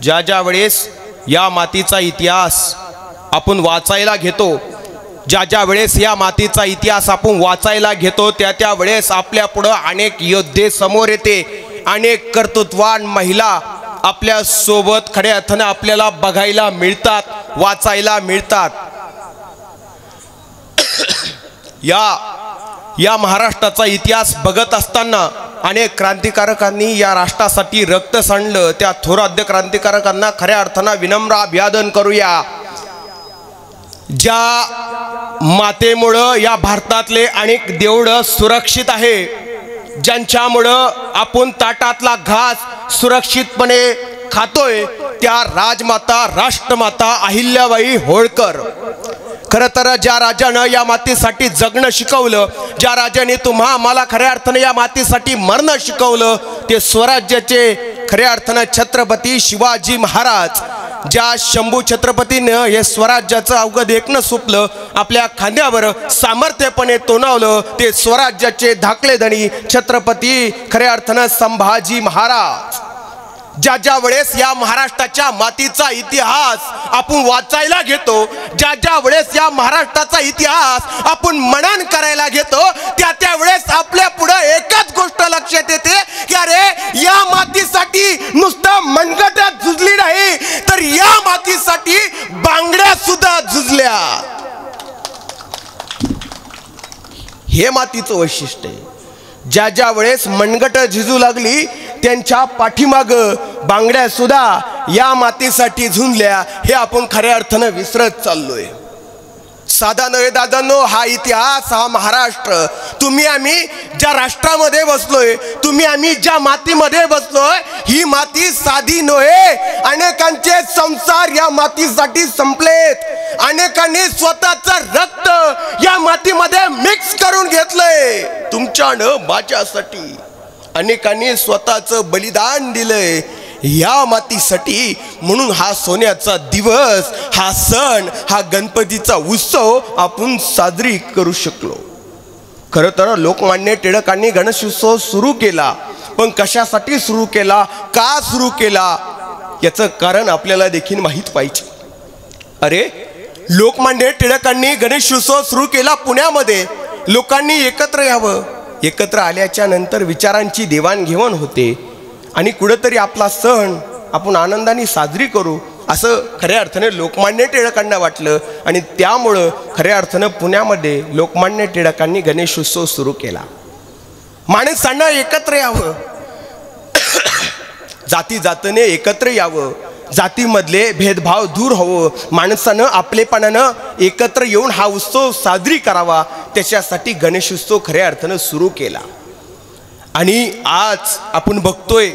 ज्या ज्या वेळेस या मातीचा इतिहास आपण वाचायला घेतो, ज्या ज्या वेळेस या मातीचा इतिहास आपण वाचायला घेतो, त्या त्या वेळेस आपल्या पुढं अनेक योद्धे समोर येते, अनेक कर्तृत्ववान महिला आपल्या सोबत खऱ्या अर्थाने आपल्याला बघायला मिळतात, वाचायला मिळतात। या महाराष्ट्राचा इतिहास बघत असताना अनेक क्रांतिकारकांनी या राष्ट्रासाठी रक्त सांडलं। त्या थोर आद्य क्रांतिकारकांना खऱ्या अर्थाने विनम्र अभिवादन करूया। ज्या मातेमुळं या भारतातले अनेक देऊळ सुरक्षित आहे, ज्यांच्यामुळं आपण ताटातला घास सुरक्षितपणे खातोय, त्या राजमाता राष्ट्रमाता अहिल्याबाई होळकर। खरं तर ज्या राजानं या मातीसाठी जगणं शिकवलं, ज्या राजाने तुम्हा मला खऱ्या अर्थाने या मातीसाठी मरणं शिकवलं, ते स्वराज्याचे खऱ्या अर्थानं छत्रपती शिवाजी महाराज। ज्या शंभू छत्रपतीनं हे स्वराज्याचं अवघड एकनं सुपलं, आपल्या खांद्यावर सामर्थ्यपणे तोनावलं, ते स्वराज्याचे धाकले धनी छत्रपती खऱ्या अर्थानं संभाजी महाराज। ज्या ज्या वेळेस या महाराष्ट्राच्या मातीचा इतिहास आपण वाचायला घेतो, ज्या ज्या वेळेस या महाराष्ट्राचा इतिहास आपण मनन करायला घेतो, त्या त्या वेळेस आपल्या पुढे एकच गोष्ट लक्षात येते की अरे या मातीसाठी नुसतं मनगटात झुजली नाही, तर या मातीसाठी बांगड्या सुद्धा झुजल्या। हे मातीचं वैशिष्ट्य आहे। ज्या ज्या वेळेस मनगट झिजू लागली, त्यांच्या पाठीमाग बांगड्या सुद्धा या मातीसाठी झुंजल्या। हे आपण खऱ्या अर्थानं विसरत चाललोय। साधा नव्हे दादांनो, हा इतिहास, हा महाराष्ट्र, तुम्ही आम्ही ज्या राष्ट्रामध्ये बसलोय, तुम्ही आम्ही ज्या मातीमध्ये बसलोय, ही माती साधी नव्हे। अनेकांचे संसार या मातीसाठी संपलेत, अनेकांनी स्वतःचं रक्त या मातीमध्ये मिक्स करून घेतलंय तुमच्यानं माझ्यासाठी। अनेकांनी स्वतःचं बलिदान दिलंय या मातीसाठी। म्हणून हा सोन्याचा दिवस, हा सण, हा गणपतीचा उत्सव आपण साजरी करू शकलो। खरं तर लोकमान्य टिळकांनी गणेशोत्सव सुरू केला, पण कशासाठी सुरू केला, का सुरू केला, याचं कारण आपल्याला देखील माहीत पाहिजे। अरे लोकमान्य टिळकांनी गणेशोत्सव सुरू केला पुण्यामध्ये, लोकांनी एकत्र यावं, एकत्र आल्याच्या नंतर विचारांची देवाणघेवाण होते आणि कुठेतरी आपला सण आपण आनंदाने साजरी करू, असं खऱ्या अर्थाने लोकमान्य टिळकांना वाटलं आणि त्यामुळं खऱ्या अर्थानं पुण्यामध्ये लोकमान्य टिळकांनी गणेशोत्सव सुरू केला। माणसांना एकत्र यावं, जाती जातीने एकत्र यावं, जातीमधले भेदभाव दूर हवं, माणसानं आपलेपणानं एकत्र येऊन हा उत्सव साजरी करावा, त्याच्यासाठी गणेशोत्सव खऱ्या अर्थानं सुरू केला। आणि आज आपण बघतोय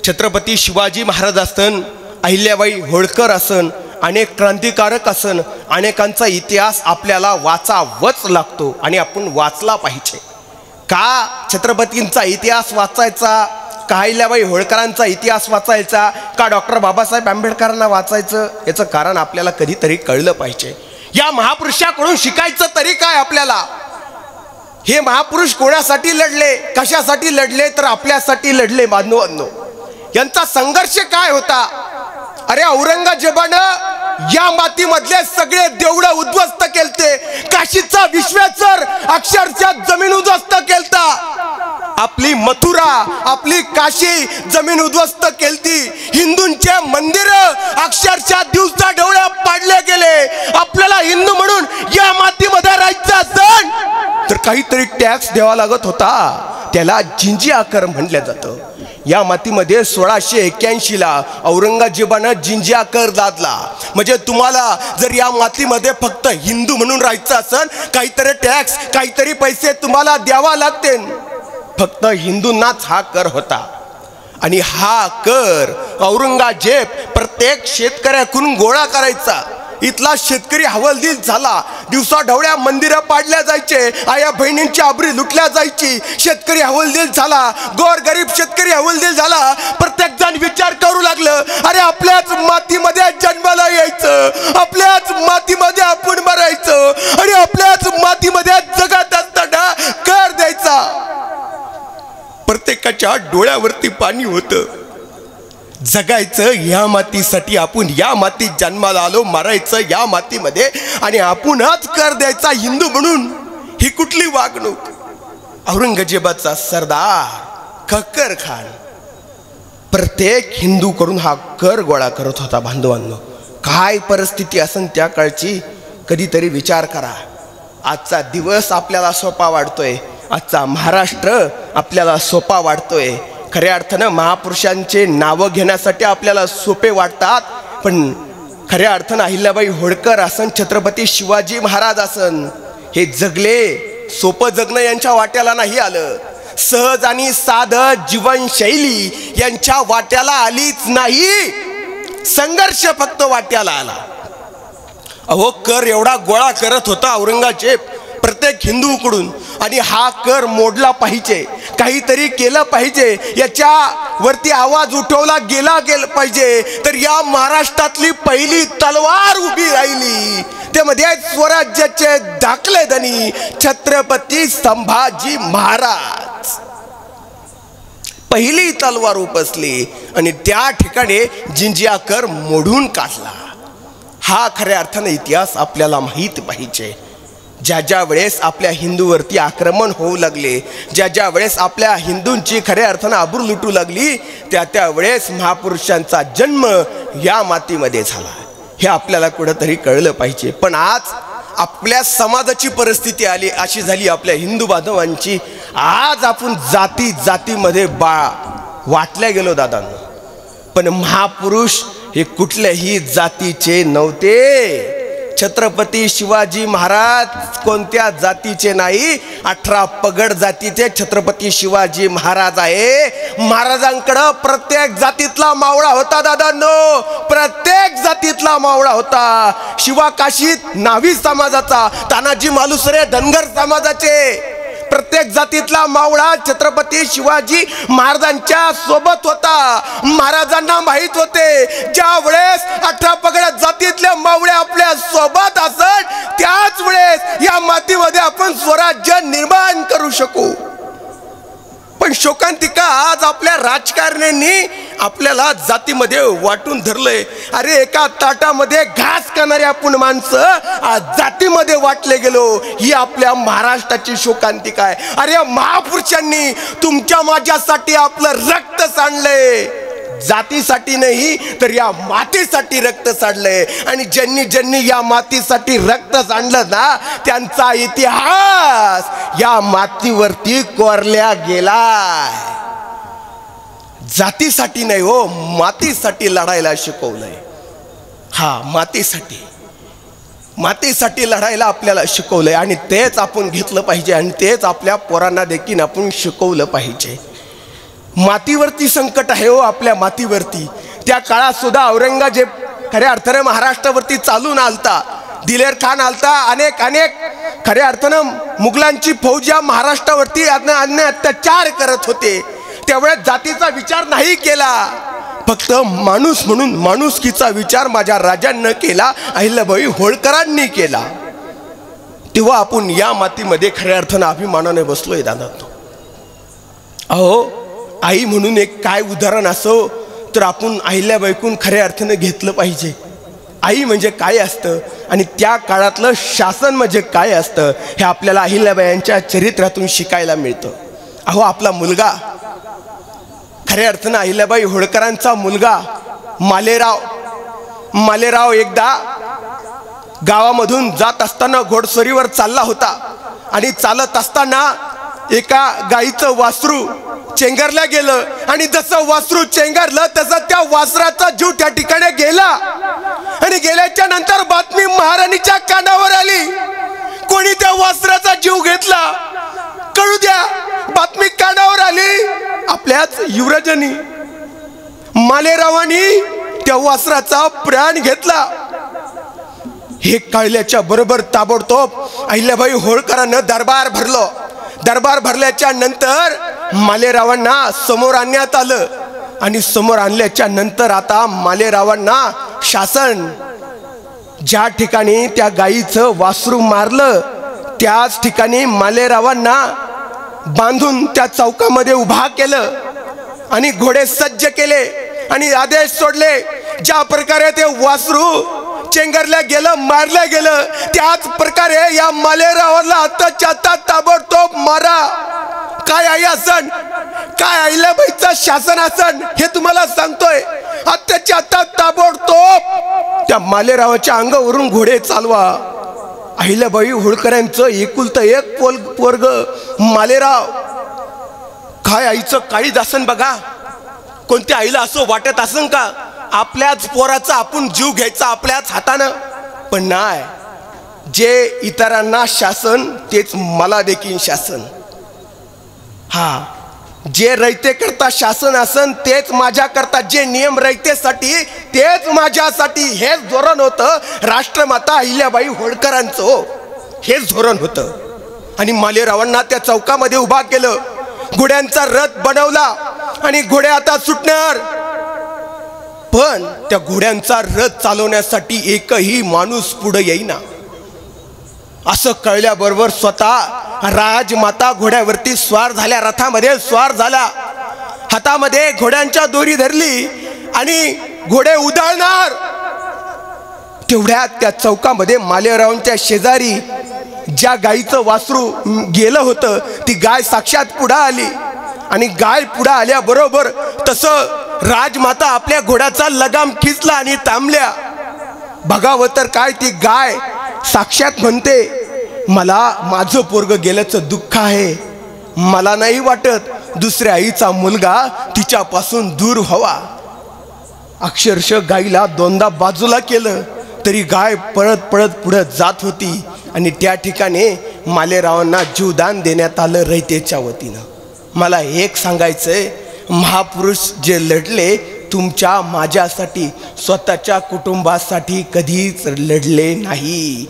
छत्रपती शिवाजी महाराज असन, अहिल्याबाई होळकर असन, अनेक क्रांतिकारक असन, अनेकांचा इतिहास आपल्याला वाचावाच लागतो आणि आपण वाचला पाहिजे। का छत्रपतींचा इतिहास वाचायचा, का अहिल्याबाई होळकरांचा इतिहास वाचायचा, का डॉक्टर बाबासाहेब आंबेडकरांना वाचायचं, याचं कारण आपल्याला कधीतरी कळलं पाहिजे। या महापुरुषाकडून शिकायचं तरी काय आपल्याला? हे महापुरुष कोणासाठी लढले, कशासाठी लढले, तर आपल्यासाठी लढले बांधवांनो। यांचा संघर्ष काय होता? अरे औरंगजेबानं या मातीमधले सगळे देवळं उद्ध्वस्त केलते, काशीचा विश्वेश्वर अक्षरशः जमीन उद्ध्वस्त केलता, आपली मथुरा, आपली काशी जमीन उद्ध्वस्त केलती, हिंदूंचे मंदिर अक्षरशः दिवसा ढवळ्या पाडले गेले। आपल्याला हिंदू म्हणून या मातीमध्ये राहायचं असेल तर काहीतरी टॅक्स द्यावा लागत होता, त्याला जिंजिया कर म्हटलं जातं। या मातीमध्ये 1681ला औरंगजेबानं जिंजिया कर लादला। म्हणजे तुम्हाला जर या मातीमध्ये फक्त हिंदू म्हणून राहायचं असेल, काहीतरी टॅक्स, काहीतरी पैसे तुम्हाला द्यावा लागतील। फक्त हिंदूंनाच हा कर होता आणि हा कर औरंगजेब प्रत्येक शेतकऱ्याकडून गोळा करायचा। इथला शेतकरी हवालदिल झाला, दिवसा ढवळ्या मंदिरं पाडल्या जायचे, आया बहिणींची आबरी लुटल्या जायची, शेतकरी हवालदिल झाला, गोर गरीब शेतकरी हवालदिल झाला। प्रत्येक जण विचार करू लागलं, अरे आपल्याच मातीमध्ये जन्माला यायचं, आपल्याच मातीमध्ये आपण मरायचं आणि आपल्याच मातीमध्ये जगत असताना कर द्यायचा। प्रत्येकाच्या डोळ्यावरती पाणी होतं। जगायचं या मातीसाठी, आपण या मातीत जन्माला आलो, मरायचं या मातीमध्ये, आणि आपणच कर द्यायचा हिंदू म्हणून, ही कुठली वागणूक? औरंगजेबाचा सरदार खक्कर खान प्रत्येक हिंदू कडून हा कर गोळा करत होता. बांधवांनो, काय परिस्थिती असन त्या काळची कधीतरी विचार करा. आजचा दिवस आपल्याला सोपा वाटतोय, आजचा महाराष्ट्र आपल्याला सोपा वाटतोय. खऱ्या अर्थानं महापुरुषांचे नावं घेण्यासाठी आपल्याला सोपे वाटतात, पण खऱ्या अर्थानं अहिल्याबाई होळकर असन, छत्रपती शिवाजी महाराज असन, हे जगले. सोपं जगणं यांच्या वाट्याला नाही आलं. सहज आणि साधं जीवनशैली यांच्या वाट्याला आलीच नाही. संघर्ष फक्त वाट्याला आला. अहो, कर एवढा गोळा करत होता औरंगजेब प्रत्येक हिंदूकडून, आणि हा कर मोडला पाहिजे, काहीतरी केलं पाहिजे, याच्यावरती आवाज उठवला गेला पाहिजे. तर या महाराष्ट्रातली पहिली तलवार उभी राहिली, त्यामध्ये स्वराज्याचे दाखले धनी छत्रपती संभाजी महाराज. पहिली तलवार उपसली आणि त्या ठिकाणी जिंजिया कर मोडून काढला. हा खऱ्या अर्थाने इतिहास आपल्याला माहीत पाहिजे. ज्या ज्या वेळेस आपल्या हिंदूवरती आक्रमण होऊ लागले, ज्या ज्या वेळेस आपल्या हिंदूंची खऱ्या अर्थानं आबरू लुटू लागली, त्या वेळेस महापुरुषांचा जन्म या मातीमध्ये झाला. हे आपल्याला कुठंतरी कळलं पाहिजे. पण आज आपल्या समाजाची परिस्थिती आली अशी झाली, आपल्या हिंदू बांधवांची. आज आपण जाती जातीमध्ये वाटल्या गेलो दादांनो. पण महापुरुष हे कुठल्याही जातीचे नव्हते. छत्रपती शिवाजी महाराज कोणत्या जातीचे नाही, 18 पगड जातीचे छत्रपती शिवाजी महाराज आहे. महाराजांकडं प्रत्येक जातीतला मावळा होता दादांनो, प्रत्येक जातीतला मावळा होता. शिवाकाशीत न्हावी समाजाचा, तानाजी मालुसरे धनगर समाजाचे, प्रत्येक जातीतला मावळा छत्रपती शिवाजी महाराजांच्या सोबत होता. महाराजांना माहित होते, ज्या वेळेस 18 पगड जातीतल्या मावळे आपल्या सोबत असत, त्याच वेळेस या मातीमध्ये आपण स्वराज्य निर्माण करू शकू. पण शोकांतिका आज आपल्या राजकारण्यांनी आपल्याला जातीमध्ये वाटून धरलंय. अरे, एका ताटामध्ये घास खाणारे आपण माणसं आज जातीमध्ये वाटले गेलो, ही आपल्या महाराष्ट्राची शोकांतिका आहे. अरे, महापुरुषांनी तुमच्या माझ्यासाठी आपलं रक्त सांडलंय, जातीसाठी नाही तर या मातीसाठी रक्त सांडलंय. आणि ज्यांनी ज्यांनी या मातीसाठी रक्त सांडलं ना, त्यांचा इतिहास या मातीवरती कोरल्या गेलाय. जातीसाठी नाही हो, मातीसाठी लढायला शिकवलंय. हा, मातीसाठी लढायला आपल्याला शिकवलंय, आणि तेच आपण घेतलं पाहिजे, आणि तेच आपल्या पोरांना देखील आपण शिकवलं पाहिजे. मातीवरती संकट आहे हो, आपल्या मातीवरती. त्या काळात सुद्धा औरंगजेब खऱ्या अर्थानं महाराष्ट्रावरती चालून आलता, दिलेर खान आलता, अनेक खऱ्या अर्थानं मुघलांची फौज या महाराष्ट्रावरती अत्याचार करत होते. त्यावेळेस जातीचा विचार नाही केला, फक्त माणूस म्हणून माणुसकीचा विचार माझ्या राजांनी केला, अहिल्याबाई होळकरांनी केला. तेव्हा आपण या मातीमध्ये खऱ्या अर्थानं अभिमानाने बसलोय दादा. अहो, आई म्हणून एक काय उदाहरण असो तर आपण अहिल्याबाईकून खऱ्या अर्थानं घेतलं पाहिजे. आई म्हणजे काय असतं आणि त्या काळातलं शासन म्हणजे काय असतं हे आपल्याला अहिल्याबाईंच्या चरित्रातून शिकायला मिळतं. अहो, आपला मुलगा, खऱ्या अर्थानं अहिल्याबाई होळकरांचा मुलगा मालेराव एकदा गावामधून जात असताना घोडसरीवर चालला होता, आणि चालत असताना एका गाईचं वासरू चेंगरला गेलं, आणि जसं वासरू चेंगरलं तसं त्या वासराचा जीव त्या ठिकाणी गेला. आणि गेल्याच्या नंतर बातमी महाराणीच्या कानावर आली, कोणी त्या वासराचा जीव घेतला कळू द्या. बातमी कानावर आली, आपल्याच युवराजांनी, मालेरावांनी त्या वासराचा प्राण घेतला. हे कळल्याच्या बरोबर ताबडतोब अहिल्याबाई होळकरांना दरबार भरल्याच्या नंतर मालेरावांना समोर आणण्यात आलं, आणि समोर आणल्याच्या नंतर आता मालेरावांना शासन ज्या ठिकाणी त्या गाईचं वासरू मारलं त्याच ठिकाणी मालेरावांना बांधून त्या चौकामध्ये उभा केलं, आणि घोडे सज्ज केले. आणि आदेश सोडले. ज्या प्रकारे ते वासरू चेंगरल्या गेलं, मारल्या गेलं, त्याच प्रकारे या मालेरावाला आताच्या आता ताबडतोब मारा. काय आई असन, काय अहिल्याबाईचं शासन असन हे तुम्हाला सांगतोय. आताच्या आता ताबडतोब त्या मालेरावाच्या अंगावरून घोडे चालवा. अहिल्याबाई होळकरांचं एकुलतं एक पोरग मालेराव. काय आईचं काळीज असन बघा. कोणत्या आईला असं वाटत असन का आपल्याच पोराचा आपण जीव घ्यायचा आपल्याच हातानं? पण नाही, जे इतरांना शासन तेच मला देखील शासन. हा, जे रयते करता शासन असन तेच माझ्या करता, जे नियम रयतेसाठी तेच माझ्यासाठी, हेच धोरण होतं राष्ट्रमाता अहिल्याबाई होळकरांचं. हो, हेच धोरण होतं. आणि मालेरावांना त्या चौकामध्ये उभा केलं, घोड्यांचा रथ बनवला आणि घोडे आता सुटणार. पण त्या घोड्यांचा रथ चालवण्यासाठी एकही माणूस पुढे येईना. असं कळल्याबरोबर स्वतः राजमाता घोड्यावरती स्वार झाल्या, रथामध्ये स्वार झाला, हातामध्ये घोड्यांच्या दोरी धरली आणि घोडे उधळणार. तेवढ्यात त्या चौकामध्ये मालेरावांच्या शेजारी ज्या गायीचं वासरू गेलं होतं ती गाय साक्षात पुढे आली. आणि गाय पुढे आल्याबरोबर तसं राजमाता आपल्या घोड्याचा लगाम खिचला आणि थांबल्या. बघावं तर काय, ती गाय साक्षात म्हणते, मला माझं पोरग गेल्याचं दुःख आहे. मला नाही वाटत दुसऱ्या आईचा मुलगा तिच्यापासून दूर व्हावा. अक्षरशः गायीला दोनदा बाजूला केलं तरी गाय पळत पळत पुढे जात होती. आणि त्या ठिकाणी मालेरावांना जीवदान देण्यात आलं रयतेच्या वतीनं. मला एक सांगायचंय, महापुरुष जे लढले तुमच्या माझ्यासाठी, स्वतःच्या कुटुंबासाठी कधीच लढले नाही.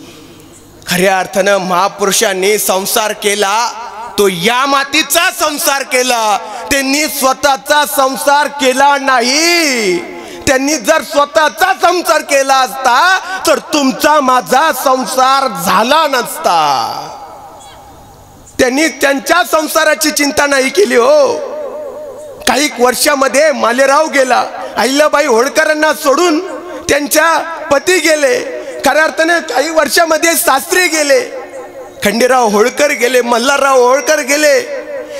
खऱ्या अर्थानं महापुरुषांनी संसार केला तो या मातीचा संसार केला. त्यांनी स्वतःचा संसार केला नाही. त्यांनी जर स्वतःचा संसार केला असता तर तुमचा माझा संसार झाला नसता. त्यांनी त्यांच्या संसाराची चिंता नाही केली. हो, काही वर्षामध्ये मालेराव गेला, अहिल्याबाई होळकरांना सोडून त्यांच्या पती गेले. खऱ्या अर्थाने काही वर्षामध्ये सासरे गेले, खंडेराव होळकर गेले, मल्हारराव होळकर गेले,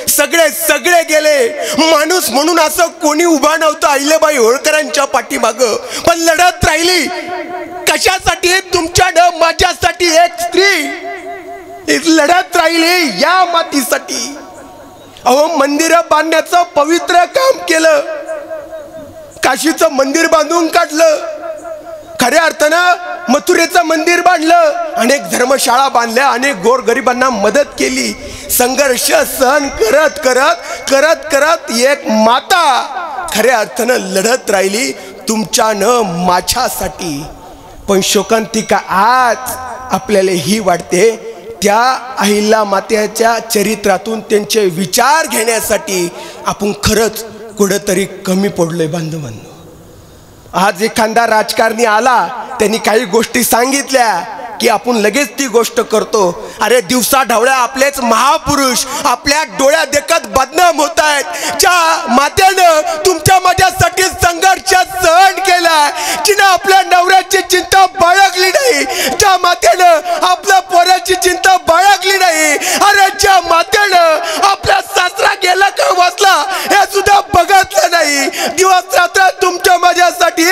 सगळे गेले. माणूस म्हणून असं कोणी उभा नव्हतं अहिल्याबाई होळकरांच्या पाठीमागं. पण लढत राहिली. कशासाठी? तुमच्या माझ्यासाठी एक स्त्री लढत राहिली या मातीसाठी. अहो, मंदिर बांधण्याचं पवित्र काम केलं, काशीचं मंदिर बांधून काढलं, खऱ्या अर्थानं मथुरेचं मंदिर बांधलं, अनेक धर्मशाळा बांधल्या, अनेक गोरगरिबांना मदत केली. संघर्ष सहन करत करत करत करत एक माता खऱ्या अर्थानं लढत राहिली तुमच्यानं माझ्यासाठी. पण शोकांतिका आज आपल्याला ही वाटते, त्या अहिल्या मातेच्या चरित्रातून त्यांचे विचार घेण्यासाठी आपण खरंच कुठंतरी कमी पडलोय बांधवांनो. आज एखादा राजकारणी आला, त्यांनी काही गोष्टी सांगितल्या की आपण लगेच ती गोष्ट करतो. अरे दिवसा ढवळ्या आपलेच महापुरुष आपल्या डोळ्या देखत बदनाम होत आहेत. ज्या मातेनं तुमच्या माझ्यासाठी संघर्ष सहन केला, जिनं आपल्या नवऱ्याची चिंता बाळगली नाही, ज्या मातेनं आपल्या पोराची चिंता बाळगली नाही, अरे ज्या मातेनं आपला सासरा गेला का वाचला हे सुद्धा बघितलं नाही, दिवस रात्र तुमच्या माझ्यासाठी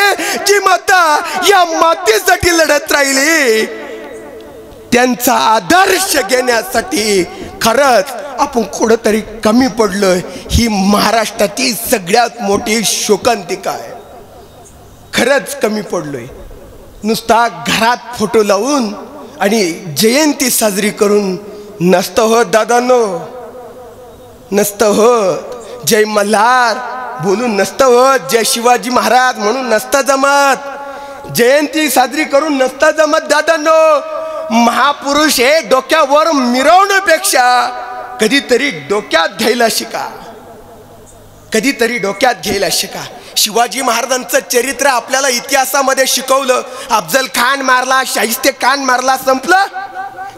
जी माता या मातेसाठी लढत राहिली, त्यांचा आदर्श घेण्यासाठी खरंच आपण कुठंतरी कमी पडलोय. ही महाराष्ट्राची सगळ्यात मोठी शोकांतिका आहे. खरंच कमी पडलोय. नुसता घरात फोटो लावून आणि जयंती साजरी करून नसतं होत दादांनो, नसतं होत. जय मल्हार बोलून नसतं होत, जय शिवाजी महाराज म्हणून नसतं जमत, जयंती साजरी करून नसतं जमत दादांनो. महापुरुष हे डोक्यावर मिरवण्यापेक्षा कधीतरी डोक्यात घ्यायला शिका, कधीतरी डोक्यात घ्यायला शिका. शिवाजी महाराजांचं चरित्र आपल्याला इतिहासामध्ये शिकवलं. अफजल खान मारला, शाहिस्ते खान मारला, संपलं.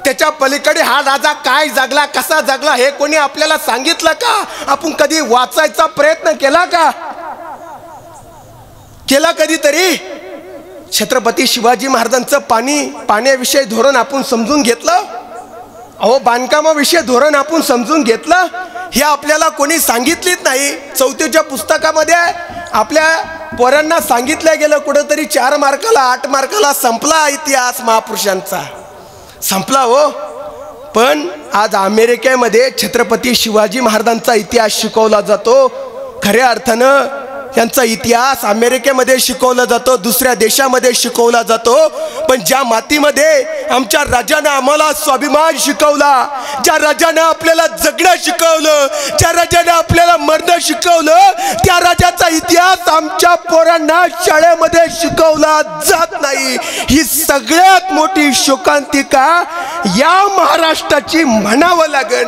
त्याच्या पलीकडे हा राजा काय जगला, कसा जगला हे कोणी आपल्याला सांगितलं का? आपण कधी वाचायचा प्रयत्न केला का? केला कधीतरी? छत्रपती शिवाजी महाराजांचं पाण्याविषयी धोरण आपण समजून घेतलं? अहो, बांधकामाविषयी धोरण आपण समजून घेतलं? हे आपल्याला कोणी सांगितलीच नाही. 4थीच्या पुस्तकामध्ये आपल्या पोरांना सांगितलं गेलं कुठंतरी 4 मार्काला 8 मार्काला संपला इतिहास महापुरुषांचा, संपला हो. पण आज अमेरिकेमध्ये छत्रपती शिवाजी महाराजांचा इतिहास शिकवला जातो. खऱ्या अर्थानं त्यांचा इतिहास अमेरिकेमध्ये शिकवला जातो, दुसऱ्या देशामध्ये शिकवला जातो. पण ज्या मातीमध्ये आमच्या राजानं आम्हाला स्वाभिमान शिकवला, ज्या राजानं आपल्याला जगणं शिकवलं, ज्या राजानं आपल्याला मरणं शिकवलं, त्या राजाचा इतिहास आमच्या पोरांना शाळेमध्ये शिकवला जात नाही. ही सगळ्यात मोठी शोकांतिका या महाराष्ट्राची म्हणावं लागेल.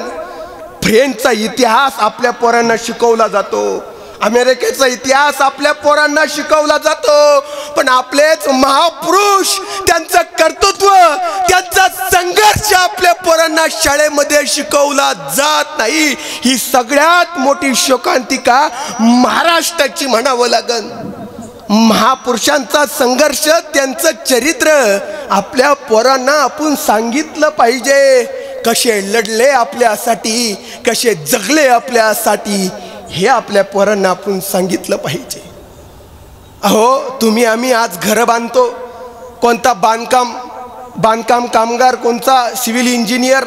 फ्रेंचचा इतिहास आपल्या पोरांना शिकवला जातो, अमेरिकेचा इतिहास आपल्या पोरांना शिकवला जातो. पण आपलेच महापुरुष, त्यांचं कर्तृत्व, त्यांचा संघर्ष आपल्या पोरांना शाळेमध्ये शिकवला जात नाही. ही सगळ्यात मोठी शोकांतिका महाराष्ट्राची म्हणावं लागेल. महापुरुषांचा संघर्ष, त्यांचं चरित्र आपल्या पोरांना आपण सांगितलं पाहिजे. कसे लढले आपल्यासाठी, कसे जगले आपल्यासाठी, हे आपल्या पोरांना आपण सांगितलं पाहिजे. अहो, तुम्ही आम्ही आज घरं बांधतो. कोणता बांधकाम कामगार, कोणता सिव्हिल इंजिनियर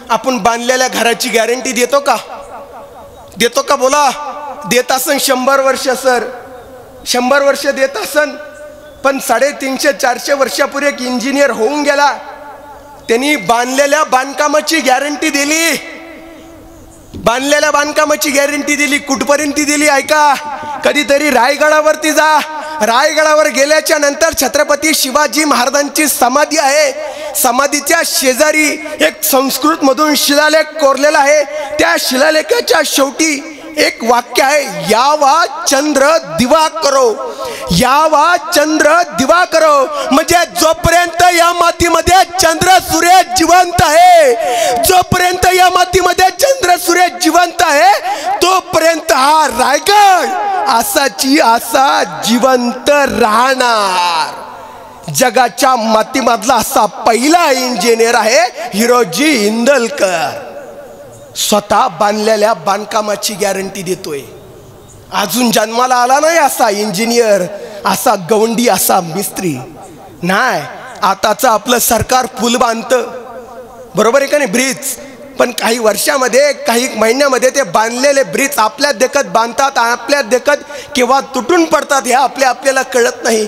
आपण बांधलेल्या घराची गॅरंटी देतो का? देतो का? बोला. देत असन 100 वर्ष सर, 100 वर्ष देत असन. पण 350-400 वर्षापूर्वी एक इंजिनियर होऊन गेला, त्यांनी बांधलेल्या बांधकामाची गॅरंटी दिली. बांधलेल्या बांधकामाची गॅरंटी दिली. कुठपर्यंत दिली ऐका. कधीतरी रायगडावरती जा. रायगडावर गेल्याच्या नंतर छत्रपती शिवाजी महाराजांची समाधी आहे. समाधीच्या शेजारी एक संस्कृत मधून शिलालेख कोरलेला आहे. त्या शिलालेखाच्या शेवटी एक वाक्य आहे, यावा चंद्र दिवा करो, यावा चंद्र दिवा करो. म्हणजे जोपर्यंत या मातीमध्ये चंद्र सूर्य जिवंत आहे, जोपर्यंत या मातीमध्ये चंद्र सूर्य जिवंत आहे, तोपर्यंत हा रायगड असाची असा जिवंत राहणार. जगाच्या मातीमधला असा पहिला इंजिनियर आहे हिरोजी इंदलकर. स्वतः बांधलेल्या बांधकामाची गॅरंटी देतोय. अजून जन्माला आला नाही असा इंजिनियर, असा गवंडी, असा मिस्त्री नाही. आताचं आपलं सरकार पूल बांधतं, बरोबर आहे का नाही, ब्रिज. पण काही वर्षामध्ये, काही महिन्यामध्ये ते बांधलेले ब्रिज आपल्या देखत बांधतात, आपल्या देखत केव्हा तुटून पडतात हे आपल्याला कळत नाही.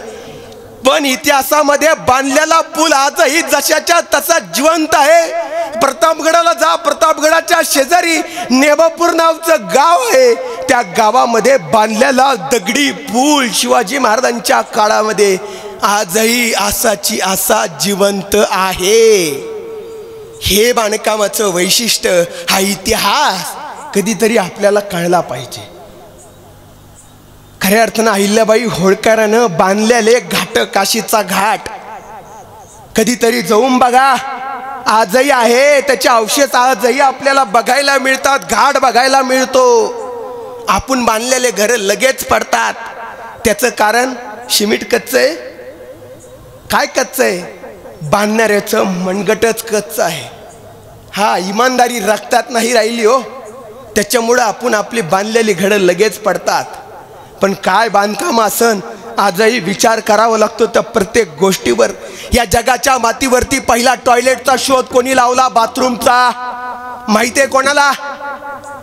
पण इतिहासामध्ये बांधलेला पूल आजही जशाच्या तसा जिवंत आहे. प्रतापगडाला जा, प्रतापगडाच्या शेजारी नेबापूर नावचं गाव आहे. त्या गावामध्ये बांधलेला दगडी पूल शिवाजी महाराजांच्या काळामध्ये आजही असाची असा जिवंत आहे. हे बांधकामाचं वैशिष्ट्य, हा इतिहास कधीतरी आपल्याला कळला पाहिजे. खऱ्या अर्थानं अहिल्याबाई होळकरानं बांधलेले घाट, काशीचा घाट कधीतरी जाऊन बघा. आजही आहे, त्याचे अवशेष आजही आपल्याला बघायला मिळतात, घाट बघायला मिळतो. आपण बांधलेले घर लगेच पडतात. त्याचं कारण सिमेंट कच्चं आहे. काय कच्चं आहे? बांधणाऱ्याचं मनगटच कच्चं आहे. हा, इमानदारी रक्तात नाही राहिली हो. त्याच्यामुळं आपण आपली बांधलेली घरं लगेच पडतात. पण काय बांधकाम असन, आजही विचार करावा लागतो त्या प्रत्येक गोष्टीवर. या जगाच्या मातीवरती पहिला टॉयलेटचा शोध कोणी लावला? बाथरूमचा. माहिती आहे कोणाला?